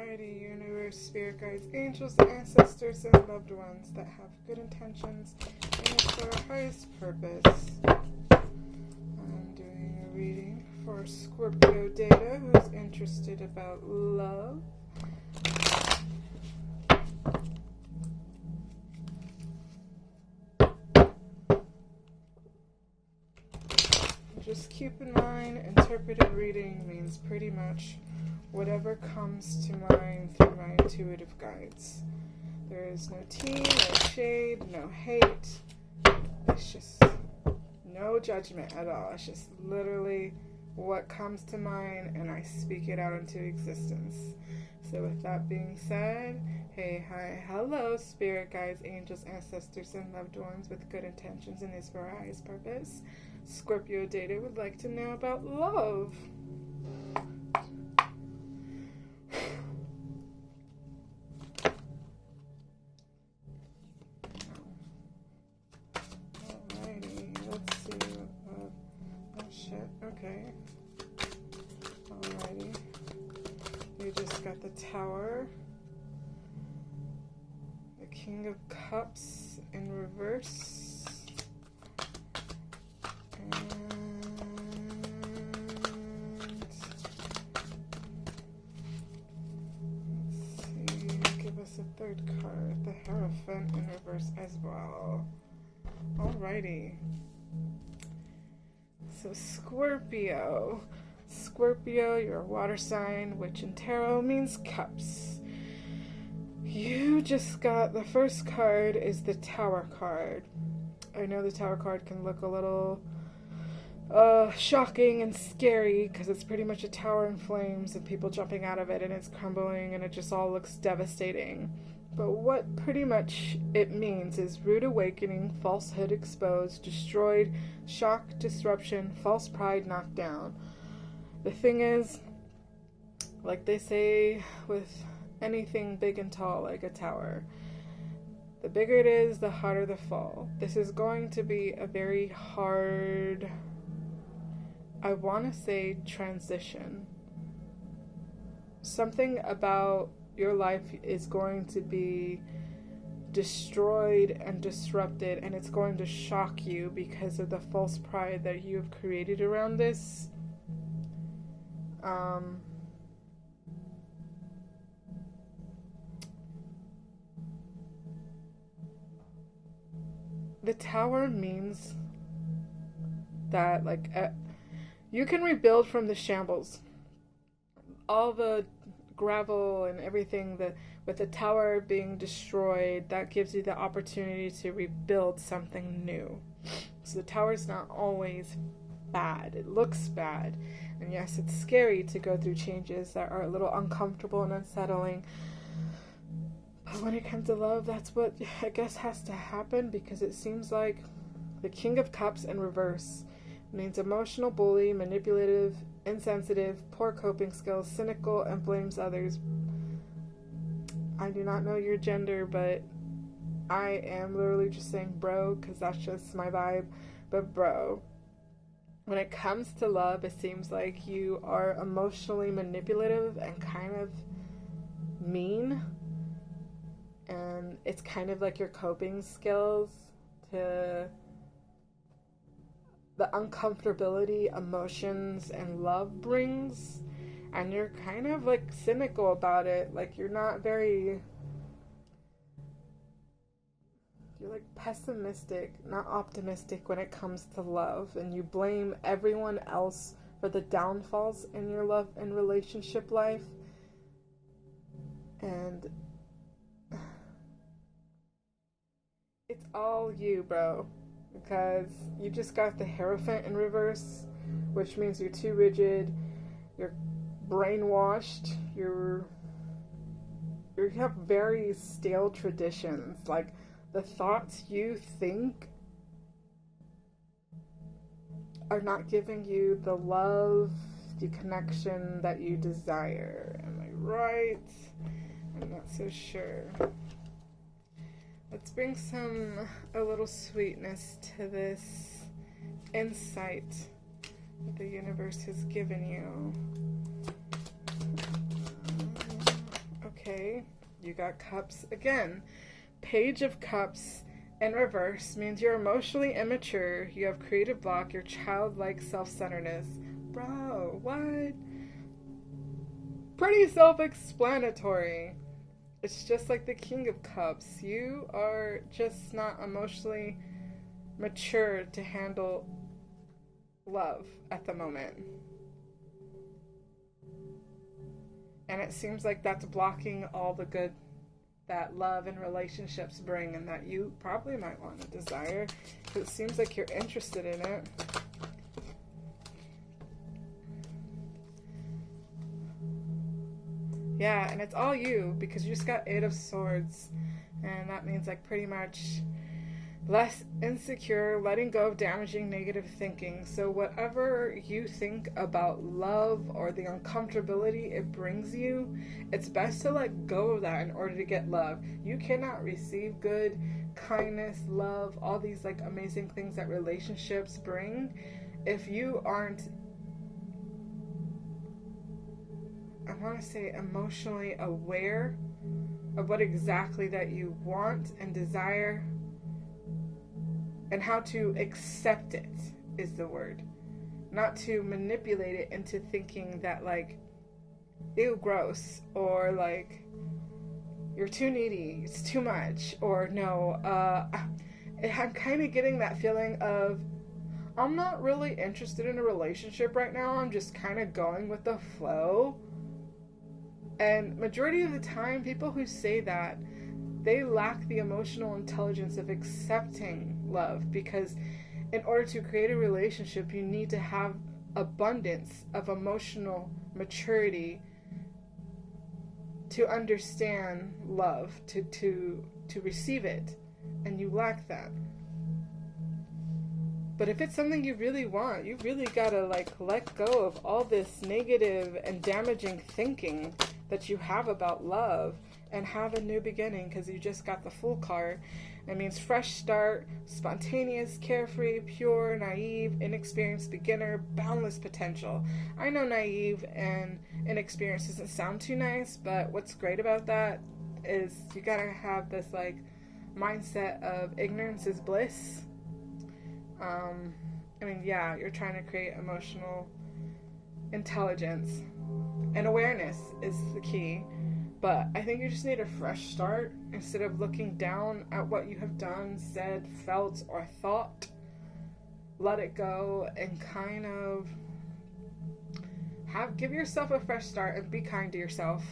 Alrighty, universe, spirit guides, angels, ancestors, and loved ones that have good intentions and for our highest purpose. I'm doing a reading for Scorpio data who's interested about love. Just keep in mind, interpretive reading means pretty much whatever comes to mind through my intuitive guides. There is no tea, no shade, no hate. It's just no judgment at all. It's just literally what comes to mind and I speak it out into existence. So with that being said, hey, hi, hello, spirit guides, angels, ancestors, and loved ones with good intentions and is for our highest purpose. Scorpio data would like to know about love. Alrighty, let's see. Oh shit, okay. Alrighty. We just got the Tower. The King of Cups in reverse. A third card, the Hierophant in reverse as well. Alrighty. So Scorpio, you're a water sign, which in tarot means cups. You just got the first card is the Tower card. I know the Tower card can look a little shocking and scary because it's pretty much a tower in flames and people jumping out of it and it's crumbling and it just all looks devastating. But what pretty much it means is rude awakening, falsehood exposed, destroyed, shock, disruption, false pride knocked down. The thing is, like they say with anything big and tall like a tower, the bigger it is, the harder the fall. This is going to be a very hard, I want to say, transition. Something about your life is going to be destroyed and disrupted, and it's going to shock you because of the false pride that you have created around this. The Tower means that, like, you can rebuild from the shambles. All the gravel and everything, with the Tower being destroyed, that gives you the opportunity to rebuild something new. So the Tower's not always bad. It looks bad. And yes, it's scary to go through changes that are a little uncomfortable and unsettling. But when it comes to love, that's what I guess has to happen, because it seems like the King of Cups in reverse means emotional, bully, manipulative, insensitive, poor coping skills, cynical, and blames others. I do not know your gender, but I am literally just saying bro, because that's just my vibe. But bro, when it comes to love, it seems like you are emotionally manipulative and kind of mean. And it's kind of like your coping skills to the uncomfortability emotions and love brings, and you're kind of like cynical about it. Like you're like pessimistic, not optimistic when it comes to love, and you blame everyone else for the downfalls in your love and relationship life. And it's all you, bro. Because you just got the Hierophant in reverse, which means you're too rigid, you're brainwashed, you have very stale traditions. Like, the thoughts you think are not giving you the love, the connection that you desire. Am I right? I'm not so sure. Let's bring a little sweetness to this insight that the universe has given you. You got Cups again. Page of Cups in reverse means you're emotionally immature, you have creative block, you're childlike self-centeredness. Bro, what? Pretty self-explanatory. It's just like the King of Cups. You are just not emotionally mature to handle love at the moment. And it seems like that's blocking all the good that love and relationships bring, and that you probably might want to desire, because it seems like you're interested in it. Yeah, and it's all you, because you just got 8 of Swords, and that means like pretty much less insecure, letting go of damaging negative thinking. So whatever you think about love or the uncomfortability it brings you, it's best to let go of that in order to get love. You cannot receive good, kindness, love, all these like amazing things that relationships bring if you aren't, I want to say, emotionally aware of what exactly that you want and desire, and how to accept it is the word. Not to manipulate it into thinking that like, ew, gross, or like, you're too needy, it's too much, or no, I'm kind of getting that feeling of, I'm not really interested in a relationship right now, I'm just kind of going with the flow. And majority of the time, people who say that, they lack the emotional intelligence of accepting love, because in order to create a relationship, you need to have abundance of emotional maturity to understand love, to receive it, and you lack that. But if it's something you really want, you really gotta like let go of all this negative and damaging thinking that you have about love and have a new beginning, because you just got the Fool card. It means fresh start, spontaneous, carefree, pure, naive, inexperienced beginner, boundless potential. I know naive and inexperienced doesn't sound too nice, but what's great about that is you gotta have this like mindset of ignorance is bliss. I mean, yeah, you're trying to create emotional intelligence, and awareness is the key. But I think you just need a fresh start. Instead of looking down at what you have done, said, felt, or thought, let it go and kind of give yourself a fresh start and be kind to yourself.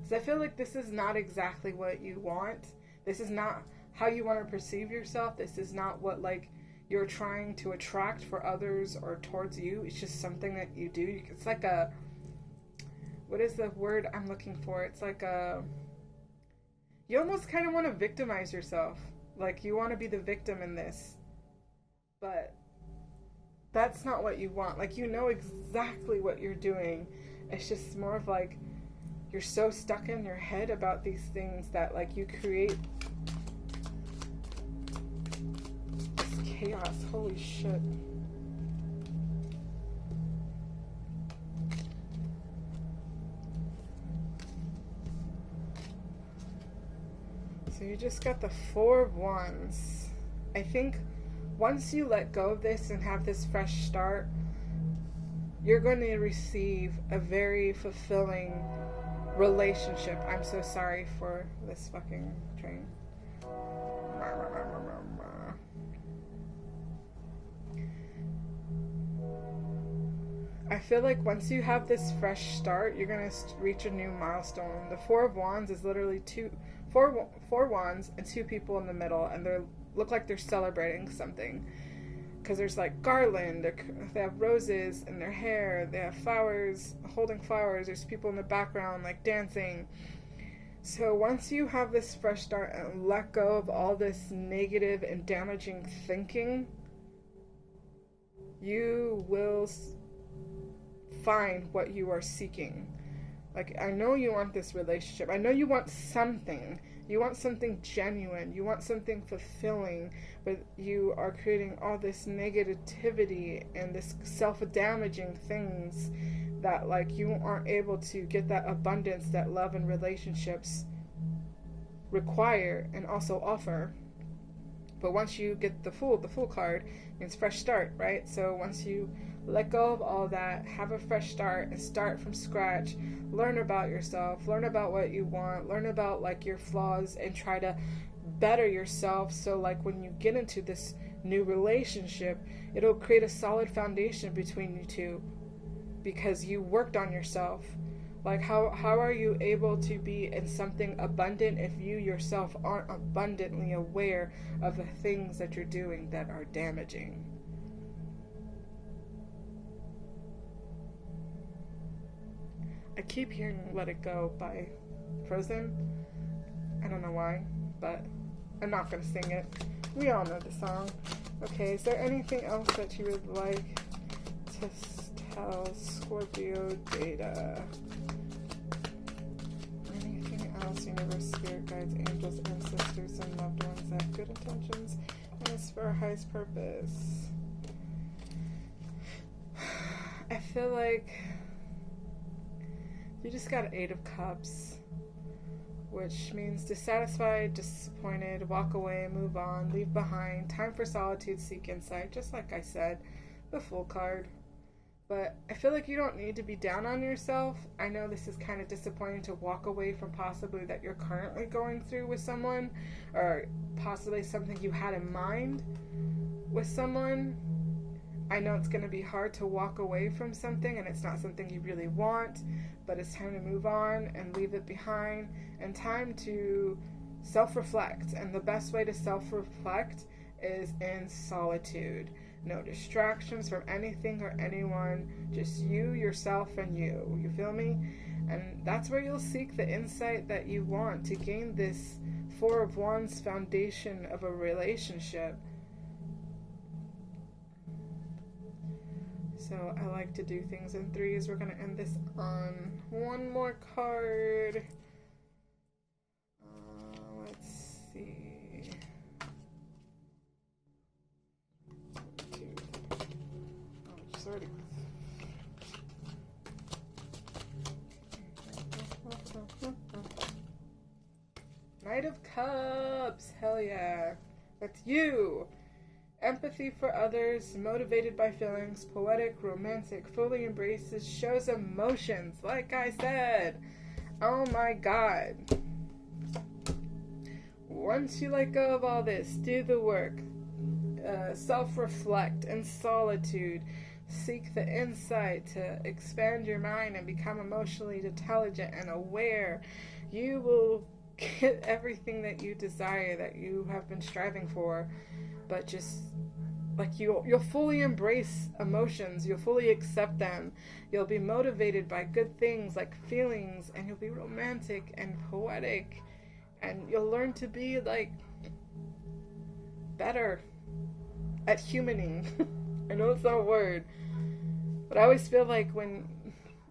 Because I feel like this is not exactly what you want. This is not how you want to perceive yourself. This is not what like you're trying to attract for others or towards you. It's just something that you do. It's like a, what is the word I'm looking for? It's like a, you almost kind of want to victimize yourself. Like you want to be the victim in this. But that's not what you want. Like you know exactly what you're doing. It's just more of like, you're so stuck in your head about these things that like you create chaos. Holy shit. So you just got the Four of Wands. I think once you let go of this and have this fresh start, you're going to receive a very fulfilling relationship. I'm so sorry for this fucking train. I feel like once you have this fresh start, you're going to reach a new milestone. The Four of Wands is literally four wands and 2 people in the middle, and they look like they're celebrating something. Because there's like garland, they have roses in their hair, they have flowers, holding flowers, there's people in the background like dancing. So once you have this fresh start and let go of all this negative and damaging thinking, you will find what you are seeking. Like, I know you want this relationship. I know you want something. You want something genuine. You want something fulfilling. But you are creating all this negativity and this self-damaging things that, like, you aren't able to get that abundance that love and relationships require and also offer. But once you get the Fool card means fresh start, right? So once you let go of all that, have a fresh start and start from scratch, learn about yourself, learn about what you want, learn about like your flaws, and try to better yourself. So like when you get into this new relationship, it'll create a solid foundation between you two because you worked on yourself. Like how are you able to be in something abundant if you yourself aren't abundantly aware of the things that you're doing that are damaging? I keep hearing Let It Go by Frozen. I don't know why, but I'm not going to sing it. We all know the song. Okay, is there anything else that you would like to tell Scorpio data? Anything else? Universe, spirit guides, angels, ancestors, and loved ones that have good intentions and is for our highest purpose. I feel like you just got 8 of Cups, which means dissatisfied, disappointed, walk away, move on, leave behind, time for solitude, seek insight, just like I said, the Fool card. But I feel like you don't need to be down on yourself. I know this is kind of disappointing to walk away from possibly that you're currently going through with someone, or possibly something you had in mind with someone. I know it's going to be hard to walk away from something and it's not something you really want, but it's time to move on and leave it behind, and time to self-reflect. And the best way to self-reflect is in solitude. No distractions from anything or anyone, just you, yourself, and you. You feel me? And that's where you'll seek the insight that you want to gain this 4 of Wands foundation of a relationship. So I like to do things in 3s. We're going to end this on one more card. Let's see. 2. Oh, sorry. Knight of Cups. Hell yeah. That's you. Empathy for others, motivated by feelings, poetic, romantic, fully embraces, shows emotions, like I said. Oh my God. Once you let go of all this, do the work, self-reflect in solitude, seek the insight to expand your mind and become emotionally intelligent and aware, you will get everything that you desire, that you have been striving for. But just like you'll fully embrace emotions, you'll fully accept them, you'll be motivated by good things like feelings, and you'll be romantic and poetic, and you'll learn to be like better at humaning. I know it's not a word, but I always feel like when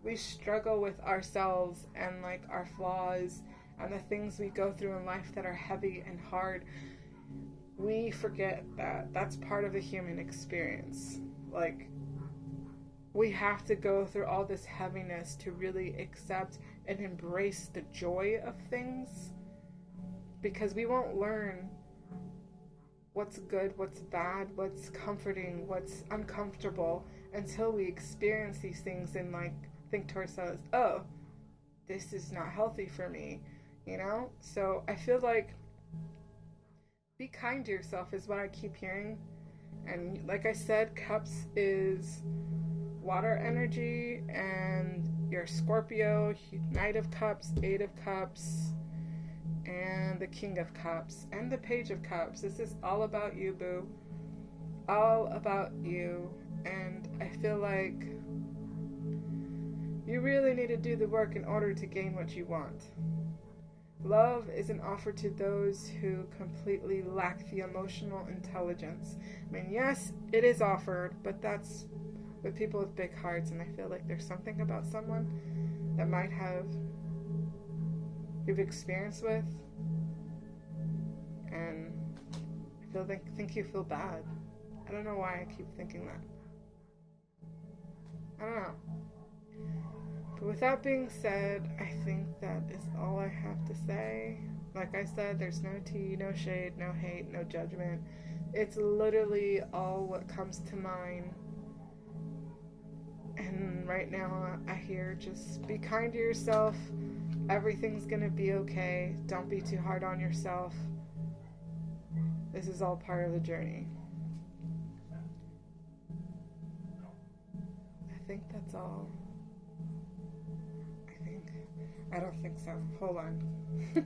we struggle with ourselves and like our flaws and the things we go through in life that are heavy and hard, we forget that that's part of the human experience. Like, we have to go through all this heaviness to really accept and embrace the joy of things, because we won't learn what's good, what's bad, what's comforting, what's uncomfortable until we experience these things and like think to ourselves, oh, this is not healthy for me, you know? So I feel like be kind to yourself is what I keep hearing. And like I said, Cups is water energy, and your Scorpio, Knight of Cups, 8 of Cups, and the King of Cups, and the Page of Cups. This is all about you, boo. All about you. And I feel like you really need to do the work in order to gain what you want. Love is an offer to those who completely lack the emotional intelligence. I mean, yes, it is offered, but that's with people with big hearts, and I feel like there's something about someone that might have you've experienced with, and I think you feel bad. I don't know why I keep thinking that. I don't know. But with that being said, I think that is all I have to say. Like I said, there's no tea, no shade, no hate, no judgment. It's literally all what comes to mind. And right now, I hear just be kind to yourself. Everything's gonna be okay. Don't be too hard on yourself. This is all part of the journey. I think that's all. I don't think so. Hold on. Is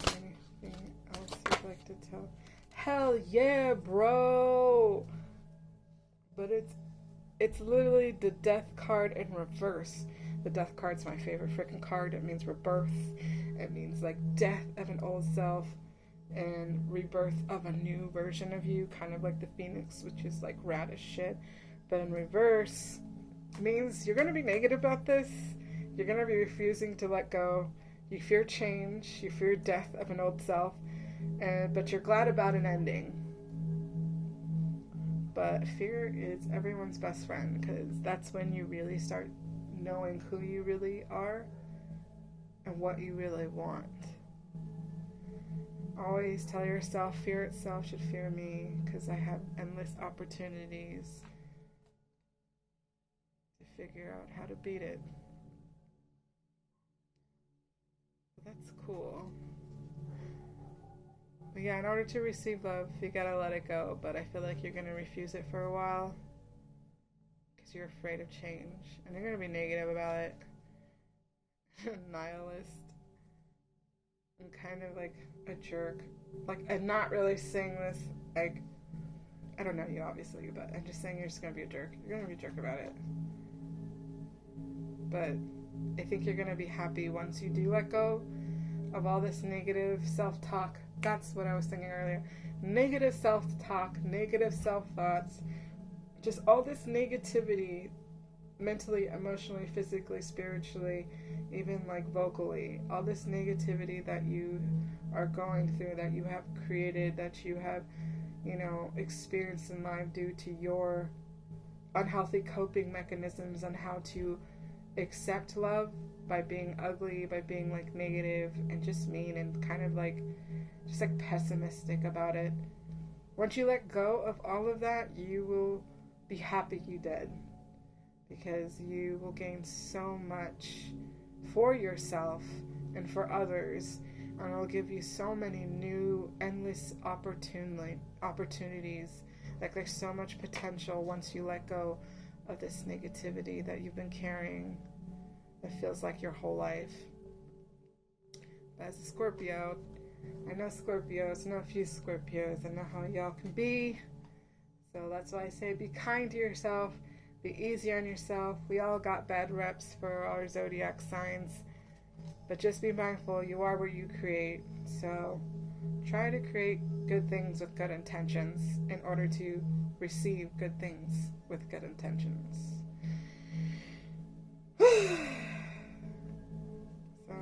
there anything else you'd like to tell? Hell yeah, bro! But it's literally the death card in reverse. The death card's my favorite freaking card. It means rebirth. It means like death of an old self and rebirth of a new version of you, kind of like the phoenix, which is like rad as shit. But in reverse means you're going to be negative about this. You're going to be refusing to let go. You fear change. You fear death of an old self. But you're glad about an ending. But fear is everyone's best friend, because that's when you really start knowing who you really are and what you really want. Always tell yourself, fear itself should fear me, because I have endless opportunities to figure out how to beat it. That's cool. But yeah, in order to receive love, you gotta let it go. But I feel like you're gonna refuse it for a while because you're afraid of change, and you're gonna be negative about it, nihilist, and kind of like a jerk. Like, I'm not really saying this. Like, I don't know you obviously, but I'm just saying you're just gonna be a jerk. You're gonna be a jerk about it. But I think you're gonna be happy once you do let go of all this negative self-talk. That's what I was thinking earlier. Negative self-talk, negative self-thoughts, just all this negativity, mentally, emotionally, physically, spiritually, even like vocally, all this negativity that you are going through, that you have created, that you have, experienced in life due to your unhealthy coping mechanisms on how to accept love by being ugly, by being like negative and just mean and kind of like just like pessimistic about it. Once you let go of all of that, you will be happy you did, because you will gain so much for yourself and for others, and it'll give you so many new endless opportunities. Like, there's so much potential once you let go of this negativity that you've been carrying. It feels like your whole life. But as a Scorpio, I know Scorpios, I know a few Scorpios, I know how y'all can be. So that's why I say be kind to yourself, be easy on yourself. We all got bad reps for our zodiac signs, but just be mindful, you are what you create. So try to create good things with good intentions in order to receive good things with good intentions. So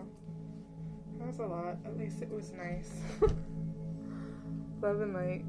that was a lot. At least it was nice. Love and light.